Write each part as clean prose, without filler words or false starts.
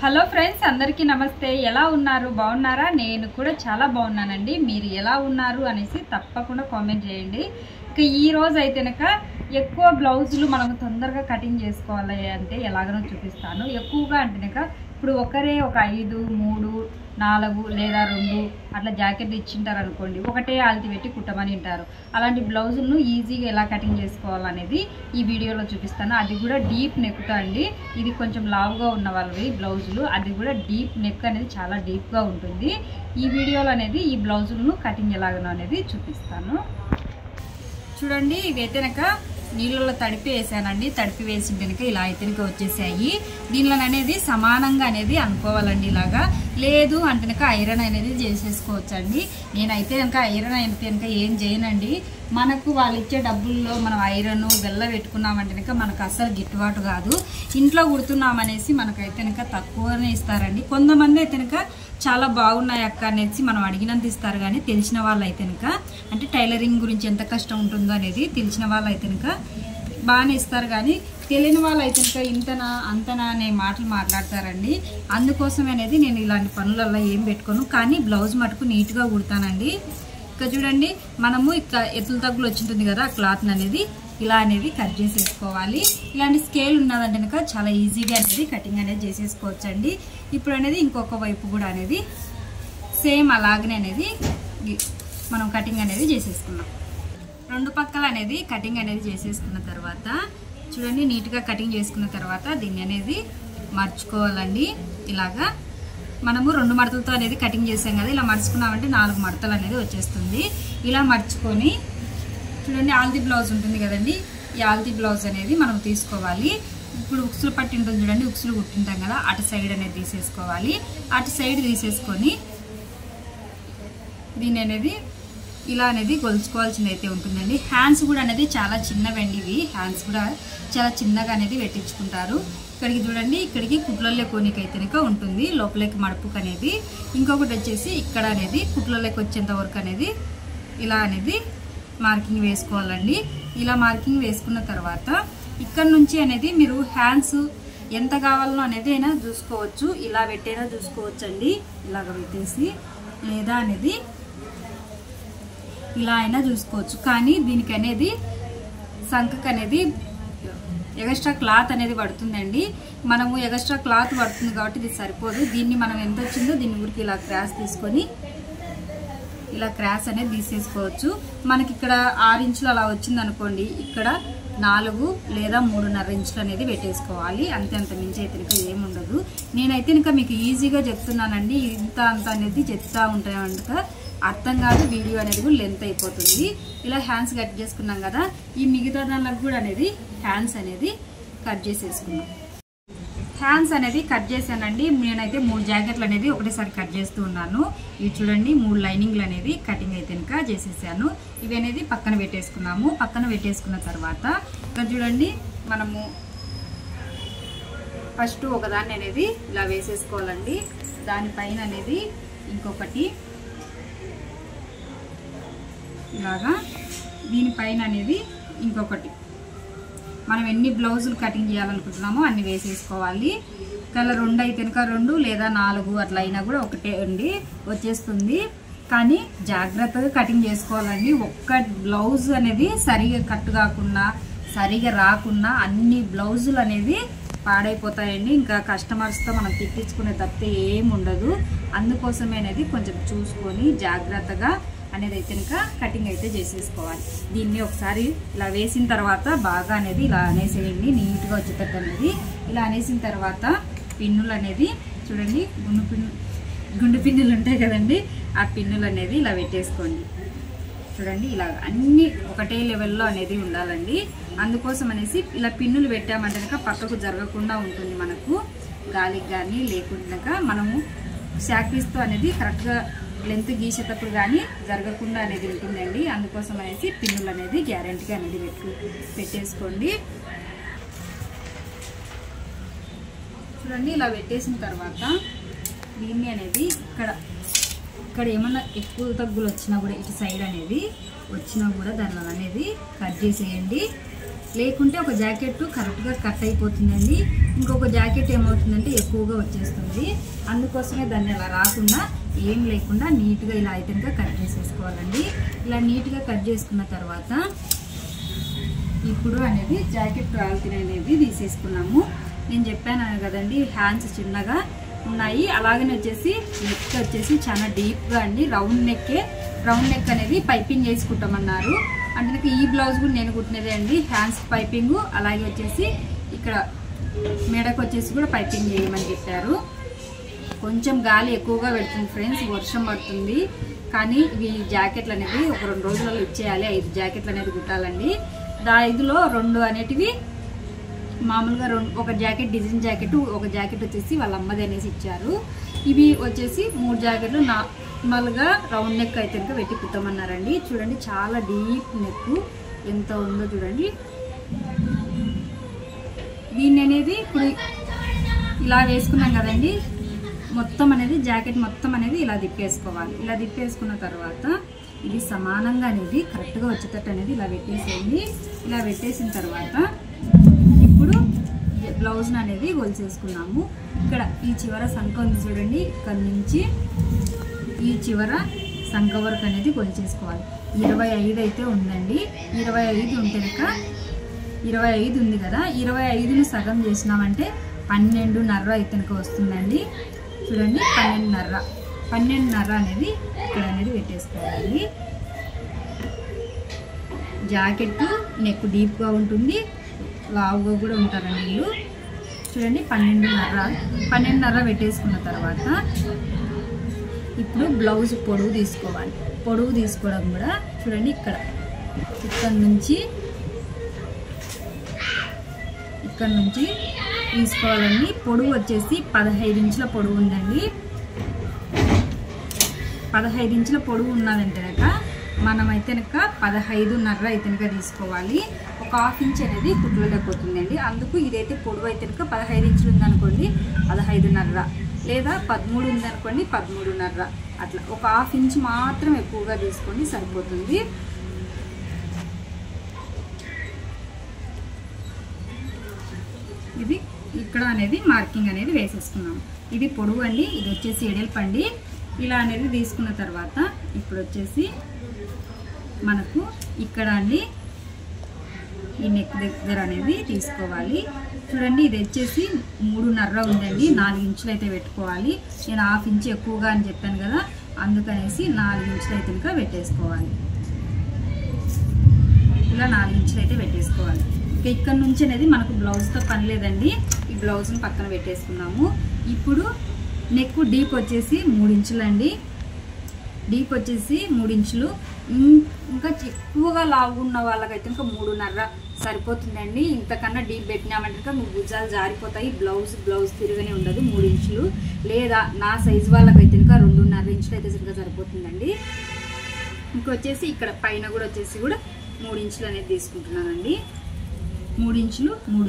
Hello friends, అందరికీ నమస్తే. ఎలా ఉన్నారు? బాగున్నారా? నేను కూడా చాలా బాగున్నానండి. మీరు ఎలా ఉన్నారు అనేసి తప్పకుండా కామెంట్ చేయండి. ఇక ఈ రోజు అయితేనక ఎక్కువ బ్లౌజులు మనం తొందరగా కటింగ్ చేసుకోవాలి అంటే ఎలాగనో చూపిస్తాను. ఎక్కువగా అంటేనక ఇప్పుడు ఒకరే ఒక 5, 3, 4 లేదా 2 అట్లా జాకెట్లు ఇచ్చింటారు అనుకోండి, ఒకటే ఆల్తి పెట్టి కుట్టమని ఉంటారు. అలాంటి బ్లౌజులను ఈజీగా ఎలా కటింగ్ చేసుకోవాలనేది ఈ వీడియోలో చూపిస్తాను. అది కూడా డీప్ నెక్తో అండి. ఇది కొంచెం లావుగా ఉన్న వాళ్ళవి బ్లౌజులు, అది కూడా డీప్ నెక్ అనేది చాలా డీప్గా ఉంటుంది. ఈ వీడియోలో అనేది ఈ బ్లౌజులను కటింగ్ ఎలాగనో అనేది చూపిస్తాను. చూడండి, ఇవైతేనక నీళ్ళలో తడిపి వేసానండి. తడిపి వేసిన కనుక ఇలా అయితేనక వచ్చేసాయి. దీనిలో అనేది సమానంగా అనేది అనుకోవాలండి. ఇలాగా లేదు అంటే కనుక ఐరన్ అనేది చేసేసుకోవచ్చండి. నేనైతే కనుక ఐరన్ అయితే కనుక ఏం చేయనండి. మనకు వాళ్ళు ఇచ్చే డబ్బుల్లో మనం ఐరన్ వెల్ల పెట్టుకున్నామంటే కనుక మనకు అసలు గిట్టుబాటు కాదు. ఇంట్లో కుడుతున్నామనేసి మనకైతే కనుక తక్కువనే ఇస్తారండి. కొంతమంది అయితే కనుక చాలా బాగున్నాయి అక్క అనేసి మనం అడిగినంత ఇస్తారు. కానీ తెలిసిన వాళ్ళు అయితే కనుక అంటే టైలరింగ్ గురించి ఎంత కష్టం ఉంటుందో అనేది తెలిసిన వాళ్ళు అయితే కనుక బాగానే ఇస్తారు. కానీ తెలియని వాళ్ళు అయితే కనుక ఇంతనా అంతనా అనే మాటలు మాట్లాడతారండి. అందుకోసం అనేది నేను ఇలాంటి పనులలో ఏం పెట్టుకోను. కానీ బ్లౌజ్ మటుకు నీట్గా కుడతానండి. ఇక్కడ చూడండి, మనము ఇక్కడ ఎత్తుల తగ్గులు వచ్చింటుంది కదా, ఆ క్లాత్ అనేది ఇలా అనేది కట్ చేసేసుకోవాలి. ఇలాంటి స్కేల్ ఉన్నదంటే కనుక చాలా ఈజీగా అనేది కటింగ్ అనేది చేసేసుకోవచ్చండి. ఇప్పుడు అనేది ఇంకొక వైపు కూడా అనేది సేమ్ అలాగనే అనేది మనం కటింగ్ అనేది చేసేసుకున్నాం. రెండు పక్కల అనేది కటింగ్ అనేది చేసేసుకున్న తర్వాత చూడండి, నీట్గా కటింగ్ చేసుకున్న తర్వాత దీన్ని అనేది మర్చుకోవాలండి. ఇలాగా మనము 2 మడతలతో అనేది కటింగ్ చేసాం కదా, ఇలా మర్చుకున్నామంటే 4 మడతలు అనేది వచ్చేస్తుంది. ఇలా మర్చుకొని చూడండి, ఆల్ది బ్లౌజ్ ఉంటుంది కదండి, ఈ ఆల్ది బ్లౌజ్ అనేది మనం తీసుకోవాలి. ఇప్పుడు ఉక్సులు పట్టి ఉంటుంది చూడండి, ఉక్సులు కుట్టింటాం కదా, అటు సైడ్ అనేది తీసేసుకోవాలి. అటు సైడ్ తీసేసుకొని దీన్ని అనేది ఇలా అనేది కొలుచుకోవాల్సింది అయితే ఉంటుందండి. హ్యాండ్స్ కూడా అనేది చాలా చిన్నవండి. ఇవి హ్యాండ్స్ కూడా చాలా చిన్నగా అనేది పెట్టించుకుంటారు. ఇక్కడికి చూడండి, ఇక్కడికి కుట్లల్లో కొనికైతేనక ఉంటుంది, లోపలికి మడుపుకు అనేది. ఇంకొకటి వచ్చేసి ఇక్కడ అనేది కుట్లలోకి వచ్చేంత వరకు అనేది ఇలా అనేది మార్కింగ్ వేసుకోవాలండి. ఇలా మార్కింగ్ వేసుకున్న తర్వాత ఇక్కడ నుంచి అనేది మీరు హ్యాండ్స్ ఎంత కావాలనో అనేది అయినా చూసుకోవచ్చు. ఇలా పెట్టైనా చూసుకోవచ్చు అండి, ఇలాగ పెట్టేసి, లేదా అనేది ఇలా అయినా చూసుకోవచ్చు. కానీ దీనికి అనేది సంఖకు అనేది ఎక్స్ట్రా క్లాత్ అనేది పడుతుందండి. మనము ఎక్స్ట్రా క్లాత్ పడుతుంది కాబట్టి ఇది సరిపోదు. దీన్ని మనం ఎంత వచ్చిందో దీని ఊరికి ఇలా క్రాస్ తీసుకొని ఇలా క్రాస్ అనేది తీసేసుకోవచ్చు. మనకి ఇక్కడ 6 ఇంచులు అలా వచ్చింది అనుకోండి, ఇక్కడ 4 లేదా 3.5 ఇంచులు అనేది పెట్టేసుకోవాలి. అంత మించి అయితే ఇంకా ఏముండదు. నేనైతే ఇంకా మీకు ఈజీగా చెప్తున్నానండి. ఇంత అంత అనేది చెప్తా ఉంటాయంట, అర్థం కాదు. వీడియో అనేది కూడా లెంత్ అయిపోతుంది. ఇలా హ్యాండ్స్ కట్ చేసుకున్నాం కదా, ఈ మిగతా దానికి కూడా అనేది హ్యాండ్స్ అనేది కట్ చేసేసుకున్నాం. హ్యాండ్స్ అనేది కట్ చేశానండి. నేనైతే 3 జాకెట్లు అనేది ఒకటేసారి కట్ చేస్తూ ఉన్నాను. ఇవి చూడండి, 3 లైనింగ్లు అనేది కటింగ్ అయితే ఇంకా చేసేసాను. ఇవి అనేది పక్కన పెట్టేసుకున్నాము. పక్కన పెట్టేసుకున్న తర్వాత ఇక్కడ చూడండి, మనము ఫస్ట్ ఒకదాన్ని అనేది ఇలా వేసేసుకోవాలండి. దానిపైన అనేది ఇంకొకటి ఇలాగా, దీనిపైన అనేది ఇంకొకటి, మనం ఎన్ని బ్లౌజులు కటింగ్ చేయాలనుకుంటున్నామో అన్ని వేసేసుకోవాలి. కలర్ 2 అయితే కనుక 2 లేదా 4 అట్లా అయినా కూడా ఒకటే అండి వచ్చేస్తుంది. కానీ జాగ్రత్తగా కటింగ్ చేసుకోవాలండి. ఒక్క బ్లౌజ్ అనేది సరిగా కట్ కాకుండా సరిగా రాకుండా అన్ని బ్లౌజులు అనేది పాడైపోతాయండి. ఇంకా కస్టమర్స్తో మనం తిట్టించుకునే తప్పితే ఏమి ఉండదు. అందుకోసమే అనేది కొంచెం చూసుకొని జాగ్రత్తగా అనేది అయితే ఇంకా కటింగ్ అయితే చేసేసుకోవాలి. దీన్ని ఒకసారి ఇలా వేసిన తర్వాత బాగా అనేది ఇలా అనేసేయండి, నీట్గా వచ్చేటట్టు అనేది. ఇలా అనేసిన తర్వాత పిన్నులు అనేది చూడండి, గుండు పిన్నులు ఉంటాయి కదండి, ఆ పిన్నులు అనేది ఇలా పెట్టేసుకోండి. చూడండి, ఇలా అన్నీ ఒకటే లెవెల్లో అనేది ఉండాలండి. అందుకోసం అనేసి ఇలా పిన్నులు పెట్టామంటే కనుక పక్కకు జరగకుండా ఉంటుంది. మనకు గాలికి కానీ లేకుండా మనము శాక్పీస్తో అనేది కరెక్ట్గా లెంత్ గీసేటప్పుడు కానీ జరగకుండా అనేది ఉంటుందండి. అందుకోసం అనేసి పిన్నులు అనేది గ్యారెంటీగా అనేది పెట్టేసుకోండి. చూడండి, ఇలా పెట్టేసిన తర్వాత దీన్ని అనేది ఇక్కడ ఏమన్నా ఎక్కువ తగ్గులు వచ్చినా కూడా ఇటు సైడ్ అనేది వచ్చినా కూడా దానిలో అనేది కట్ చేసేయండి. లేకుంటే ఒక జాకెట్ కరెక్ట్గా కట్ అయిపోతుందండి. ఇంకొక జాకెట్ ఏమవుతుందంటే ఎక్కువగా వచ్చేస్తుంది. అందుకోసమే దాన్ని అలా రాకుండా ఏం లేకుండా నీట్గా ఇలా అయితే కట్ చేసేసుకోవాలండి. ఇలా నీట్గా కట్ చేసుకున్న తర్వాత ఇప్పుడు అనేది జాకెట్ రాల్తిని అనేది తీసేసుకున్నాము. నేను చెప్పాను కదండి, హ్యాండ్స్ చిన్నగా ఉన్నాయి. అలాగనే వచ్చేసి నెక్ వచ్చేసి చాలా డీప్గా అండి, రౌండ్ నెక్ అనేది పైపింగ్ వేసుకుంటామన్నారు. అంటే ఈ బ్లౌజ్ కూడా నేను కుట్టినదే అండి, హ్యాండ్స్ పైపింగ్, అలాగే వచ్చేసి ఇక్కడ మెడకు వచ్చేసి కూడా పైపింగ్ చేయమని చెప్పారు. కొంచెం గాలి ఎక్కువగా పెడుతుంది ఫ్రెండ్స్, వర్షం పడుతుంది. కానీ ఇవి జాకెట్లు అనేవి ఒక 2 రోజులలో ఇచ్చేయాలి. 5 జాకెట్లు అనేది కుట్టాలండి. ఇందులో 2 అనేటివి మామూలుగా ఒక జాకెట్ డిజైన్ జాకెట్, ఒక జాకెట్ వచ్చేసి వాళ్ళ అమ్మది అనేసి ఇచ్చారు. ఇవి వచ్చేసి 3 జాకెట్లు నార్మల్గా రౌండ్ నెక్ అయితే పెట్టి కుట్టమన్నారండి. చూడండి చాలా డీప్ నెక్ ఎంత ఉందో చూడండి. దీన్ని అనేది ఇప్పుడు ఇలా వేసుకున్నాం కదండి, మొత్తం అనేది జాకెట్ మొత్తం అనేది ఇలా తిప్పేసుకోవాలి. ఇలా తిప్పేసుకున్న తర్వాత ఇది సమానంగా అనేది కరెక్ట్గా వచ్చేటట్టు అనేది ఇలా పెట్టేసేయండి. ఇలా పెట్టేసిన తర్వాత ఇప్పుడు బ్లౌజ్ని అనేది కొలిచేసుకున్నాము. ఇక్కడ ఈ చివర సంఖ ఉంది చూడండి, ఇక్కడ నుంచి ఈ చివర సంఖ వరకు అనేది కొలిచేసుకోవాలి. 25 అయితే ఉందండి. 25 ఉంటే కనుక 25 ఉంది కదా, 25ని సగం చేసినామంటే 12.5 అయితే కనుక వస్తుందండి. చూడండి 12.5 అనేది ఇక్కడ అనేది పెట్టేసుకోవాలి. జాకెట్ నెక్ డీప్గా ఉంటుంది, లావుగా కూడా ఉంటారండి వీళ్ళు. చూడండి 12.5 పెట్టేసుకున్న తర్వాత ఇప్పుడు బ్లౌజ్ పొడవు తీసుకోవాలి. పొడవు తీసుకోవడం కూడా చూడండి ఇక్కడ ఇక్కడ నుంచి తీసుకోవాలండి. పొడవు వచ్చేసి 15 ఇంచుల పొడవు ఉందండి. 15 ఇంచుల పొడవు ఉన్నదంటే కనుక మనమైతే కనుక 15.5 అయితే కనుక తీసుకోవాలి. ఒక 1/2 ఇంచ్ అనేది కుట్లలేకపోతుందండి. అందుకు ఇదైతే పొడవు అయితే కనుక 15 ఇంచులు ఉందనుకోండి 15.5, లేదా 13 ఉందనుకోండి 13.5, అట్లా ఒక 1/2 ఇంచ్ మాత్రం ఎక్కువగా తీసుకోండి సరిపోతుంది. ఇది ఇక్కడ అనేది మార్కింగ్ అనేది వేసేసుకున్నాం. ఇది పొడవు అండి, ఇది వచ్చేసి ఎడల్పండి. ఇలా అనేది తీసుకున్న తర్వాత ఇప్పుడు వచ్చేసి మనకు ఇక్కడ అండి ఈ నెక్ దగ్గర అనేది తీసుకోవాలి. చూడండి ఇది వచ్చేసి 3.5 ఉందండి, 4 ఇంచులు అయితే పెట్టుకోవాలి. నేను 1/2 ఇంచ్ ఎక్కువగా అని చెప్పాను కదా, అందుకనేసి 4 ఇంచులు అయితే ఇంకా పెట్టేసుకోవాలి. ఇలా 4 ఇంచులు అయితే పెట్టేసుకోవాలి. ఇక ఇక్కడ నుంచి అనేది మనకు బ్లౌజ్తో పని లేదండి, ఈ బ్లౌజ్ని పక్కన పెట్టేసుకున్నాము. ఇప్పుడు నెక్ డీప్ వచ్చేసి 3 ఇంచులు అండి. డీప్ వచ్చేసి 3 ఇంచులు. ఇంకా ఎక్కువగా లావు ఉన్న వాళ్ళకైతే ఇంకా 3.5 సరిపోతుందండి. ఇంతకన్నా డీప్ పెట్టినామంటే మీ భుజాలు జారిపోతాయి, బ్లౌజ్ తిరగనే ఉండదు. 3 ఇంచులు, లేదా నా సైజు వాళ్ళకైతే ఇంకా 2.5 ఇంచులు అయితే ఇంకా సరిపోతుందండి. ఇంకొచ్చేసి ఇక్కడ పైన కూడా వచ్చేసి కూడా 3 ఇంచులు అనేది తీసుకుంటున్నానండి. 3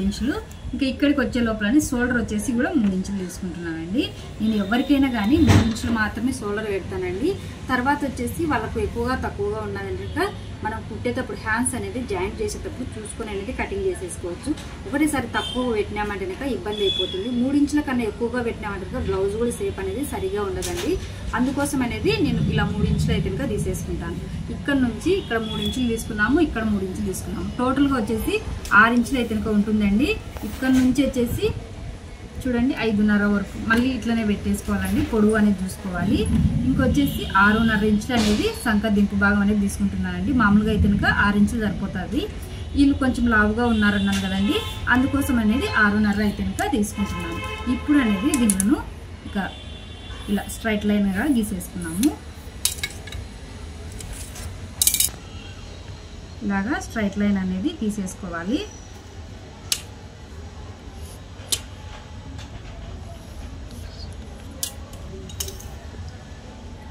ఇంచులు. ఇంకా ఇక్కడికి వచ్చే లోపలని షోల్డర్ వచ్చేసి కూడా 3 ఇంచులు తీసుకుంటున్నానండి. నేను ఎవరికైనా కానీ 3 ఇంచులు మాత్రమే షోల్డర్ పెడతానండి. తర్వాత వచ్చేసి వాళ్ళకు ఎక్కువగా తక్కువగా ఉన్నదంటే మనం కుట్టేటప్పుడు హ్యాండ్స్ అనేది జాయింట్ చేసేటప్పుడు చూసుకొని అనేది కటింగ్ చేసేసుకోవచ్చు. ఒకటేసారి తక్కువ పెట్టినామంటే కనుక ఇబ్బంది అయిపోతుంది. 3 ఇంచుల కన్నా ఎక్కువగా పెట్టినామంటే కనుక బ్లౌజ్ కూడా షేప్ అనేది సరిగా ఉండదండి. అందుకోసం అనేది నేను ఇలా 3 ఇంచులు అయితే కనుక తీసేసుకుంటాను. ఇక్కడ నుంచి ఇక్కడ 3 ఇంచులు తీసుకున్నాము, ఇక్కడ 3 ఇంచులు తీసుకున్నాము. టోటల్గా వచ్చేసి 6 ఇంచులు అయితే కనుక ఉంటుందండి. ఇక్కడ నుంచి వచ్చేసి చూడండి 5.5 వరకు మళ్ళీ ఇట్లనే పెట్టేసుకోవాలండి. పొడవు అనేది చూసుకోవాలి. ఇంకొచ్చేసి 6.5 ఇంచులు అనేది సంఖ దింపు భాగం అనేది తీసుకుంటున్నానండి. మామూలుగా అయితే కనుక 6 ఇంచులు సరిపోతుంది. వీళ్ళు కొంచెం లావుగా ఉన్నారన్నాను కదండి, అందుకోసం అనేది 6.5 అయితే కనుక తీసుకుంటున్నాను. ఇప్పుడు అనేది దీనిను ఇక ఇలా స్ట్రైట్ లైన్గా గీసేసుకున్నాము. ఇలాగా స్ట్రైట్ లైన్ అనేది తీసేసుకోవాలి.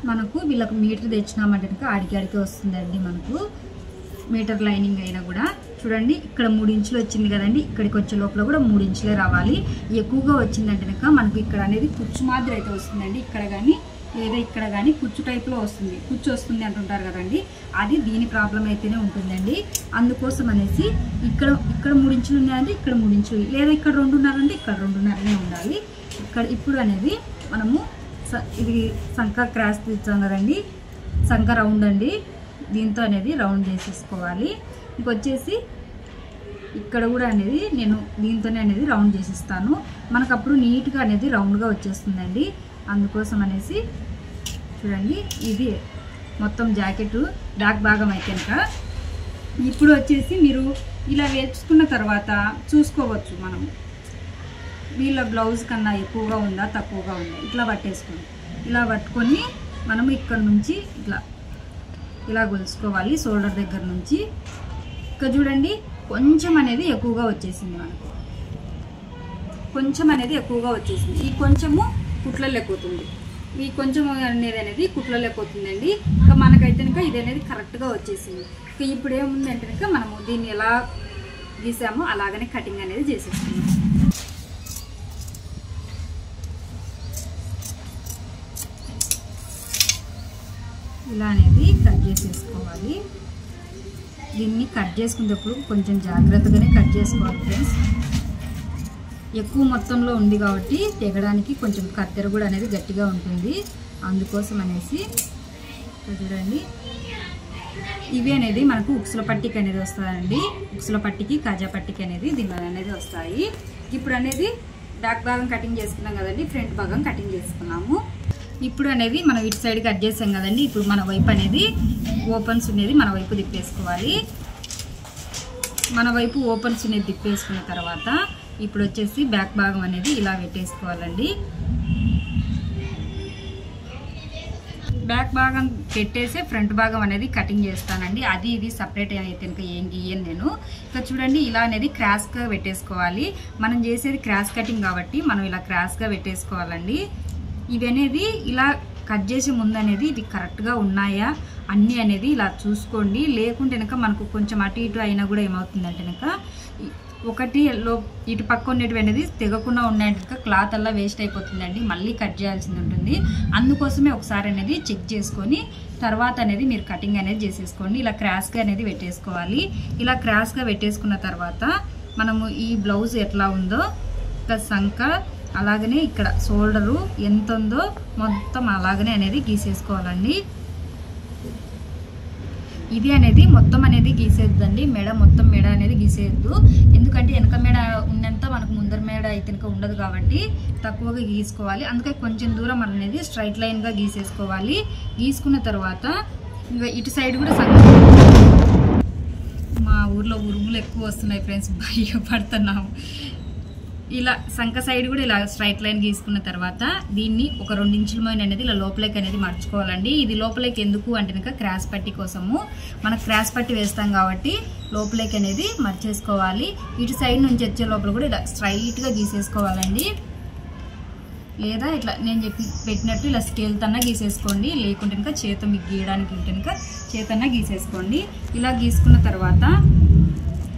మనకు వీళ్ళకు మీటర్ తెచ్చినామంటే ఆడికి వస్తుందండి. మనకు మీటర్ లైనింగ్ అయినా కూడా చూడండి ఇక్కడ 3 ఇంచులు వచ్చింది కదండి, ఇక్కడికి వచ్చే లోపల కూడా 3 ఇంచులే రావాలి. ఎక్కువగా వచ్చిందంటే కనుక మనకు ఇక్కడ అనేది కుచ్చు మాదిరి అయితే వస్తుందండి. ఇక్కడ కానీ లేదా ఇక్కడ కానీ కుచ్చు టైప్లో వస్తుంది, కుచ్చు వస్తుంది అంటుంటారు కదండి, అది దీని ప్రాబ్లం అయితేనే ఉంటుందండి. అందుకోసం అనేసి ఇక్కడ 3 ఇంచులు ఉన్నాయంటే ఇక్కడ 3 ఇంచులు, లేదా ఇక్కడ 2.5 అంటే ఇక్కడ 2.5 ఉండాలి. ఇక్కడ ఇప్పుడు అనేది మనము ఇది సంఖ క్రాస్ తీస్తాం కదండి, సంఖ రౌండ్ అండి, దీంతో అనేది రౌండ్ చేసేసుకోవాలి. ఇంకొచ్చేసి ఇక్కడ కూడా అనేది నేను దీంతోనే అనేది రౌండ్ చేసిస్తాను, మనకు అప్పుడు నీట్గా అనేది రౌండ్గా వచ్చేస్తుందండి. అందుకోసం అనేసి చూడండి, ఇది మొత్తం జాకెట్ బ్యాక్ భాగం అయితే కనుక ఇప్పుడు వచ్చేసి మీరు ఇలా వేసుకున్న తర్వాత చూసుకోవచ్చు మనం వీళ్ళ బ్లౌజ్ కన్నా ఎక్కువగా ఉందా తక్కువగా ఉందా, ఇట్లా పట్టేసుకోండి. ఇలా పట్టుకొని మనం ఇక్కడ నుంచి ఇలా గొలుసుకోవాలి షోల్డర్ దగ్గర నుంచి. ఇక్కడ చూడండి కొంచెం అనేది ఎక్కువగా వచ్చేసింది, మనకు కొంచెం అనేది ఎక్కువగా వచ్చేసింది. ఈ కొంచెము కుట్ల లెక్కొతుంది, ఈ కొంచెం అనేది కుట్ల లెక్కొతుందండి. ఇంకా మనకైతే కనుక ఇది అనేది కరెక్ట్గా వచ్చేసింది. ఇంకా ఇప్పుడు ఏముందంటే కనుక మనము దీన్ని ఎలా గీసామో అలాగనే కటింగ్ అనేది చేసేస్తున్నాం. ఇలా అనేది కట్ చేసేసుకోవాలి. దీన్ని కట్ చేసుకునేటప్పుడు కొంచెం జాగ్రత్తగానే కట్ చేసుకోవాలి ఫ్రెండ్స్. ఎక్కువ మొత్తంలో ఉంది కాబట్టి తెగడానికి కొంచెం కత్తెర కూడా అనేది గట్టిగా ఉంటుంది. అందుకోసం అనేసి చూడండి, ఇవి అనేది మనకు ఉక్సుల పట్టికి అనేది వస్తాయండి. ఉక్సుల పట్టికి కాజా పట్టికి అనేది దీని అనేది వస్తాయి. ఇప్పుడు అనేది బ్యాక్ భాగం కటింగ్ చేసుకున్నాం కదండి, ఫ్రంట్ భాగం కటింగ్ చేసుకున్నాము. ఇప్పుడు అనేది మనం ఇటు సైడ్ కట్ చేసాం కదండి, ఇప్పుడు మన వైపు అనేది ఓపెన్స్ అనేది మన వైపు తిప్పేసుకోవాలి. మన వైపు ఓపెన్స్ అనేది తిప్పేసుకున్న తర్వాత ఇప్పుడు వచ్చేసి బ్యాక్ భాగం అనేది ఇలా పెట్టేసుకోవాలండి. బ్యాక్ భాగం పెట్టేసి ఫ్రంట్ భాగం అనేది కటింగ్ చేస్తానండి. అది ఇది సపరేట్ అయితే ఇంకా ఏం గీయను నేను. ఇంకా చూడండి, ఇలా అనేది క్రాస్గా పెట్టేసుకోవాలి. మనం చేసేది క్రాస్ కటింగ్ కాబట్టి మనం ఇలా క్రాస్గా పెట్టేసుకోవాలండి. ఇవి అనేది ఇలా కట్ చేసే ముందు అనేది ఇవి కరెక్ట్గా ఉన్నాయా అన్నీ అనేది ఇలా చూసుకోండి. లేకుంటే కనుక మనకు కొంచెం అటు ఇటు అయినా కూడా ఏమవుతుందంటే కనుక ఒకటి ఇటు పక్క ఉండేటివి అనేది తెగకుండా ఉన్నాయంటే క్లాత్ అలా వేస్ట్ అయిపోతుందండి, మళ్ళీ కట్ చేయాల్సింది ఉంటుంది. అందుకోసమే ఒకసారి అనేది చెక్ చేసుకొని తర్వాత అనేది మీరు కటింగ్ అనేది చేసేసుకోండి. ఇలా క్రాస్గా అనేది పెట్టేసుకోవాలి. ఇలా క్రాస్గా పెట్టేసుకున్న తర్వాత మనము ఈ బ్లౌజ్ ఎట్లా ఉందో ఇంకా సంఖ అలాగనే ఇక్కడ షోల్డరు ఎంత ఉందో మొత్తం అలాగనే అనేది గీసేసుకోవాలండి. ఇది అనేది మొత్తం అనేది గీసేద్దండి, మొత్తం మెడ అనేది గీసేయద్దు. ఎందుకంటే వెనక మెడ ఉన్నంత మనకు ముందర మెడ అయితే కనుక ఉండదు కాబట్టి తక్కువగా గీసుకోవాలి. అందుకే కొంచెం దూరం అనేది స్ట్రైట్ లైన్గా గీసేసుకోవాలి. గీసుకున్న తర్వాత ఇటు సైడ్ కూడా మా ఊర్లో ఉరుములు ఎక్కువ వస్తున్నాయి ఫ్రెండ్స్, భయపడుతున్నాము. ఇలా సంఖ సైడ్ కూడా ఇలా స్ట్రైట్ లైన్ గీసుకున్న తర్వాత దీన్ని ఒక 2 ఇంచుల మైన అనేది ఇలా లోపలికి అనేది మర్చుకోవాలండి. ఇది లోపలికి ఎందుకు అంటే కనుక క్రాస్ పట్టి కోసము, మనకు క్రాస్ పట్టి వేస్తాం కాబట్టి లోపలికి అనేది మర్చేసుకోవాలి. ఇటు సైడ్ నుంచి వచ్చే లోపల కూడా ఇలా స్ట్రైట్గా గీసేసుకోవాలండి. లేదా ఇట్లా నేను పెట్టినట్టు ఇలా స్కేల్ తన్నా గీసేసుకోండి, లేకుంటే కనుక చేత మీకు గీయడానికి ఉంటే కనుక చేతన్నా గీసేసుకోండి. ఇలా గీసుకున్న తర్వాత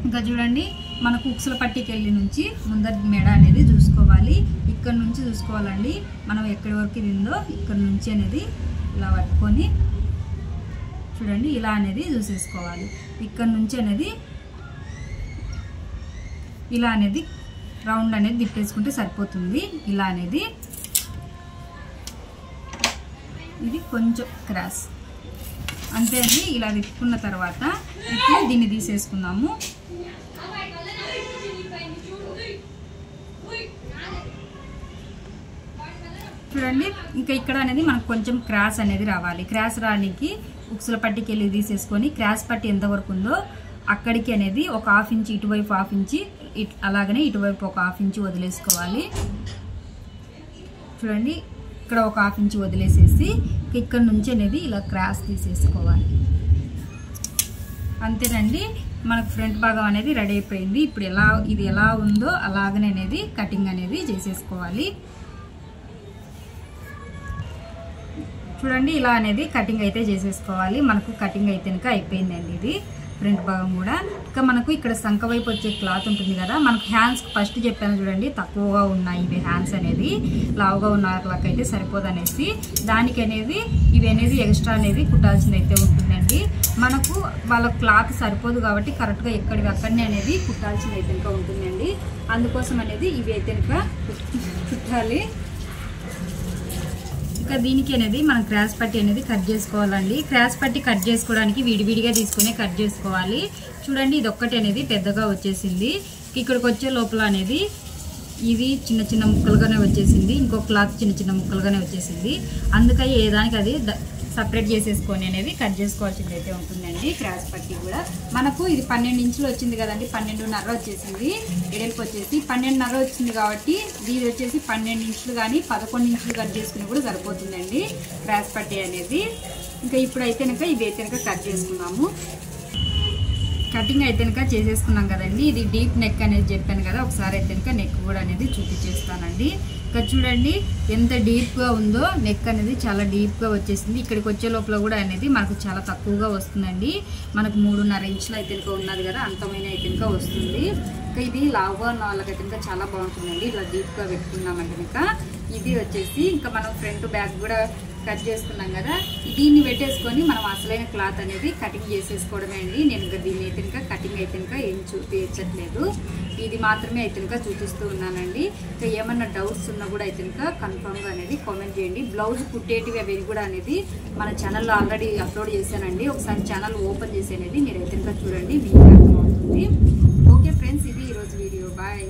ఇంకా చూడండి, మనకు ఉక్సుల పట్టికి వెళ్ళి నుంచి ముందర మెడ అనేది చూసుకోవాలి. ఇక్కడ నుంచి చూసుకోవాలండి, మనం ఎక్కడి వరకు ఇది ఉందో ఇక్కడ నుంచి అనేది ఇలా పట్టుకొని చూడండి ఇలా అనేది చూసేసుకోవాలి. ఇక్కడ నుంచి అనేది ఇలా అనేది రౌండ్ అనేది తిప్పేసుకుంటే సరిపోతుంది. ఇలా అనేది ఇది కొంచెం క్రాస్ అంతే అండి. ఇలా తిప్పుకున్న తర్వాత ఇప్పుడు దీన్ని తీసేసుకుందాము. చూడండి, ఇంకా ఇక్కడ అనేది మనకు కొంచెం క్రాస్ అనేది రావాలి. క్రాస్ రానికి ఉక్సుల పట్టికి వెళ్ళి తీసేసుకొని క్రాస్ పట్టి ఎంతవరకు ఉందో అక్కడికి అనేది ఒక 1/2 ఇంచ్ ఇటువైపు 1/2 ఇంచ్ అలాగనే ఇటువైపు ఒక 1/2 ఇంచ్ వదిలేసుకోవాలి. చూడండి, ఇక్కడ ఒక 1/2 ఇంచ్ వదిలేసేసి ఇక్కడ నుంచి అనేది ఇలా క్రాస్ తీసేసుకోవాలి. అంతేనండి, మనకు ఫ్రంట్ భాగం అనేది రెడీ అయిపోయింది. ఇప్పుడు ఇది ఎలా ఉందో అలాగనే అనేది కటింగ్ అనేది చేసేసుకోవాలి. చూడండి, ఇలా అనేది కటింగ్ అయితే చేసేసుకోవాలి. మనకు కటింగ్ అయితే కనుక అయిపోయిందండి ఇది. ఫ్రంట్ భాగం కూడా. ఇంకా మనకు ఇక్కడ సంక వైపు వచ్చే క్లాత్ ఉంటుంది కదా, మనకు హ్యాండ్స్ ఫస్ట్ చెప్పాను చూడండి తక్కువగా ఉన్నాయి ఇవి హ్యాండ్స్ అనేది, లావుగా ఉన్న వాళ్ళకి అయితే సరిపోదు అనేసి దానికి అనేది ఇవి అనేది ఎక్స్ట్రా అనేది కుట్టాల్సింది అయితే ఉంటుందండి. మనకు వాళ్ళ క్లాత్ సరిపోదు కాబట్టి కరెక్ట్గా ఎక్కడివి అక్కడనే అనేది కుట్టాల్సింది అయితే ఇంకా ఉంటుందండి. అందుకోసం అనేది ఇవి అయితే ఇంకా కుట్టాలి. ఇంకా దీనికి అనేది మనం క్రాస్ పట్టి అనేది కట్ చేసుకోవాలండి. క్రాస్ పట్టి కట్ చేసుకోవడానికి విడివిడిగా తీసుకునే కట్ చేసుకోవాలి. చూడండి ఇది ఒక్కటి అనేది పెద్దగా వచ్చేసింది. ఇక్కడికి వచ్చే లోపల అనేది ఇది చిన్న చిన్న ముక్కలుగానే వచ్చేసింది, ఇంకో క్లాత్ చిన్న చిన్న ముక్కలుగానే వచ్చేసింది. అందుకని ఏ దానికి అది సపరేట్ చేసేసుకొని అనేది కట్ చేసుకోవాల్సింది అయితే ఉంటుందండి. క్రాస్ పట్టి కూడా మనకు ఇది 12 ఇంచులు వచ్చింది కదండి, 12.5 వచ్చేసింది. ఎడల్పు వచ్చేసి 12.5 వచ్చింది కాబట్టి ఇది వచ్చేసి 12 ఇంచులు కానీ 11 ఇంచులు కట్ చేసుకుని కూడా సరిపోతుందండి క్రాస్ పట్టి అనేది. ఇంకా ఇప్పుడు అయితే కనుక ఇవి అయితే కనుక కట్ చేసుకున్నాము. కటింగ్ అయితే కనుక చేసేసుకున్నాం కదండి. ఇది డీప్ నెక్ అనేది చెప్పాను కదా, ఒకసారి అయితే కనుక నెక్ కూడా అనేది చూపించేస్తానండి. ఇక్కడ చూడండి ఎంత డీప్గా ఉందో, నెక్ అనేది చాలా డీప్గా వచ్చేసింది. ఇక్కడికి వచ్చే లోపల కూడా అనేది మనకు చాలా తక్కువగా వస్తుందండి. మనకు 3.5 ఇంచులు అయితే కనుక ఉన్నది కదా, అంతమైన అయితే కనుక వస్తుంది. ఇంకా ఇది లావుగా ఉన్న వాళ్ళకైతే కనుక చాలా బాగుంటుందండి ఇట్లా డీప్గా పెట్టుకున్నామంటే కనుక. ఇది వచ్చేసి ఇంకా మనం ఫ్రంట్ బ్యాక్ కూడా కట్ చేసుకున్నాం కదా, దీన్ని పెట్టేసుకొని మనం అసలైన క్లాత్ అనేది కటింగ్ చేసేసుకోవడమే అండి. నేను ఇంకా దీన్ని అయితే ఇంకా కటింగ్ అయితే ఇంకా ఏం చూపించట్లేదు, ఇది మాత్రమే అయితే ఇంకా చూపిస్తూ ఉన్నానండి. ఇంకా ఏమన్నా డౌట్స్ ఉన్నా కూడా అయితే ఇంకా కన్ఫర్మ్గా అనేది కామెంట్ చేయండి. బ్లౌజ్ కుట్టేటివి అవి కూడా అనేది మన ఛానల్లో ఆల్రెడీ అప్లోడ్ చేశానండి. ఒకసారి ఛానల్ ఓపెన్ చేసి అనేది మీరు అయితే ఇంకా చూడండి, మీకు అర్థమవుతుంది. ఓకే ఫ్రెండ్స్, ఇది ఈరోజు వీడియో. బాయ్.